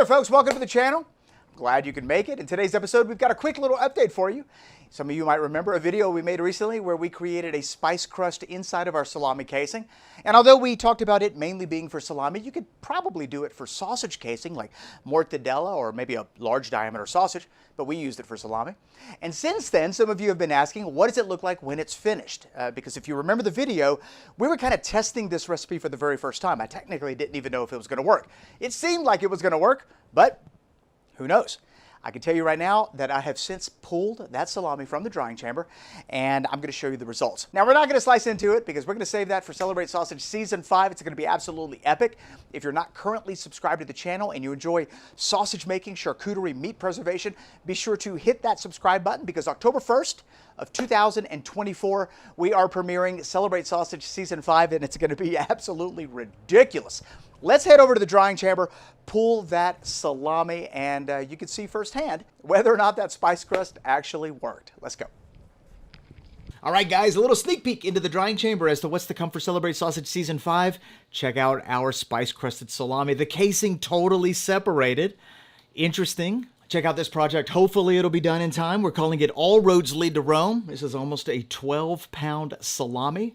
there, folks. Welcome to the channel. Glad you could make it. In today's episode, we've got a quick little update for you. Some of you might remember a video we made recently where we created a spice crust inside of our salami casing. And although we talked about it mainly being for salami, you could probably do it for sausage casing like mortadella or maybe a large diameter sausage, but we used it for salami. And since then, some of you have been asking, what does it look like when it's finished? Because if you remember the video, we were kind of testing this recipe for the very first time. I technically didn't even know if it was going to work. It seemed like it was going to work, but who knows? I can tell you right now that I have since pulled that salami from the drying chamber, and I'm going to show you the results. Now, we're not going to slice into it because we're going to save that for Celebrate Sausage Season 5. It's going to be absolutely epic. If you're not currently subscribed to the channel and you enjoy sausage making, charcuterie, meat preservation, be sure to hit that subscribe button because October 1st of 2024, we are premiering Celebrate Sausage Season 5, and it's going to be absolutely ridiculous. Let's head over to the drying chamber, pull that salami, and you can see firsthand whether or not that spice crust actually worked. Let's go. All right, guys, a little sneak peek into the drying chamber as to what's to come for Celebrate Sausage Season 5. Check out our spice-crusted salami. The casing totally separated. Interesting. Check out this project. Hopefully it'll be done in time. We're calling it All Roads Lead to Rome. This is almost a 12-pound salami.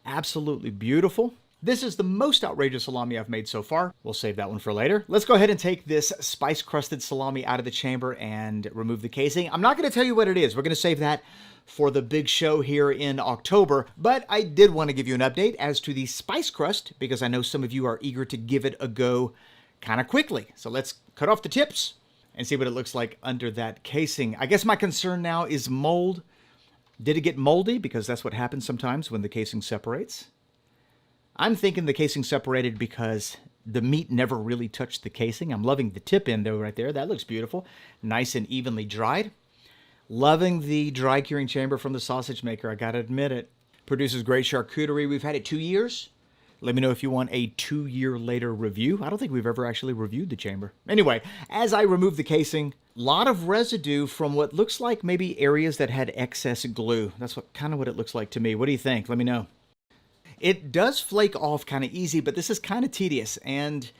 Absolutely beautiful. This is the most outrageous salami I've made so far. We'll save that one for later. Let's go ahead and take this spice-crusted salami out of the chamber and remove the casing. I'm not going to tell you what it is. We're going to save that for the big show here in October. But I did want to give you an update as to the spice crust because I know some of you are eager to give it a go kind of quickly. So let's cut off the tips and see what it looks like under that casing. I guess my concern now is mold. Did it get moldy? Because that's what happens sometimes when the casing separates. I'm thinking the casing separated because the meat never really touched the casing. I'm loving the tip end though right there. That looks beautiful. Nice and evenly dried. Loving the dry curing chamber from the sausage maker. I gotta admit it. Produces great charcuterie. We've had it 2 years. Let me know if you want a 2-year later review. I don't think we've ever actually reviewed the chamber. Anyway, as I remove the casing, a lot of residue from what looks like maybe areas that had excess glue. That's kind of what it looks like to me. What do you think? Let me know. It does flake off kind of easy, but this is kind of tedious. And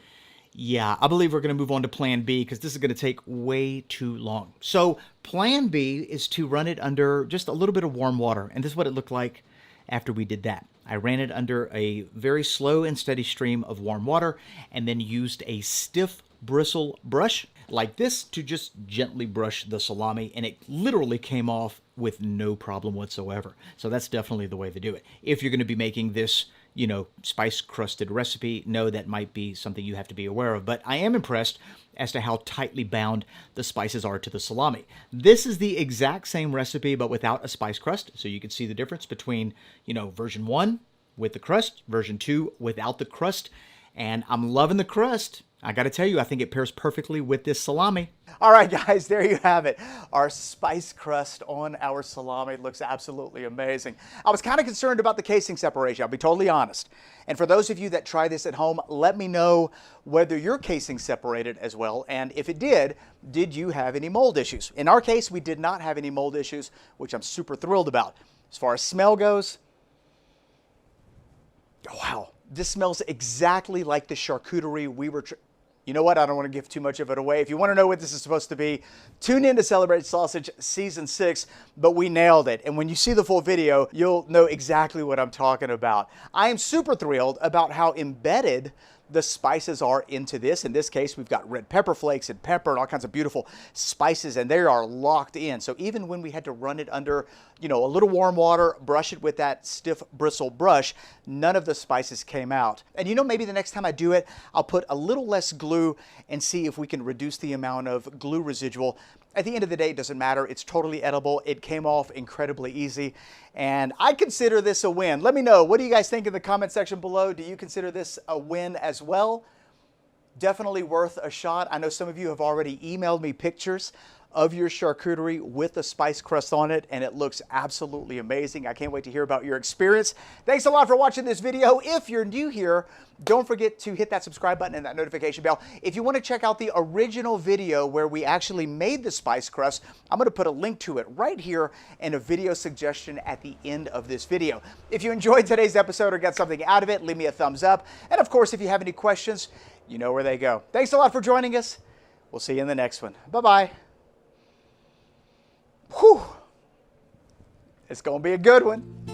yeah, I believe we're going to move on to Plan B because this is going to take way too long. So Plan B is to run it under just a little bit of warm water. And this is what it looked like after we did that. I ran it under a very slow and steady stream of warm water and then used a stiff bristle brush like this to just gently brush the salami, and it literally came off with no problem whatsoever. So that's definitely the way to do it. If you're going to be making this, you know, spice crusted recipe, no, that might be something you have to be aware of. But I am impressed as to how tightly bound the spices are to the salami. This is the exact same recipe, but without a spice crust. So you can see the difference between, you know, version 1 with the crust, version 2 without the crust. And I'm loving the crust. I got to tell you, I think it pairs perfectly with this salami. All right, guys, there you have it. Our spice crust on our salami looks absolutely amazing. I was kind of concerned about the casing separation, I'll be totally honest. And for those of you that try this at home, let me know whether your casing separated as well. And if it did you have any mold issues? In our case, we did not have any mold issues, which I'm super thrilled about. As far as smell goes, wow, this smells exactly like the charcuterie we were You know what? I don't want to give too much of it away. If you want to know what this is supposed to be, tune in to Celebrate Sausage Season 6, but we nailed it. And when you see the full video, you'll know exactly what I'm talking about. I am super thrilled about how embedded the spices are into this. In this case, we've got red pepper flakes and pepper and all kinds of beautiful spices, and they are locked in. So even when we had to run it under, you know, a little warm water, brush it with that stiff bristle brush, none of the spices came out. And you know, maybe the next time I do it, I'll put a little less glue and see if we can reduce the amount of glue residual. At the end of the day, it doesn't matter. It's totally edible. It came off incredibly easy, and I consider this a win. Let me know. What do you guys think in the comment section below? Do you consider this a win as well? Definitely worth a shot. I know some of you have already emailed me pictures of your charcuterie with the spice crust on it, and it looks absolutely amazing. I can't wait to hear about your experience. Thanks a lot for watching this video. If you're new here, don't forget to hit that subscribe button and that notification bell. If you want to check out the original video where we actually made the spice crust, I'm going to put a link to it right here and a video suggestion at the end of this video. If you enjoyed today's episode or got something out of it, leave me a thumbs up. And of course, if you have any questions, you know where they go. Thanks a lot for joining us. We'll see you in the next one. Bye-bye. Whew. It's going to be a good one.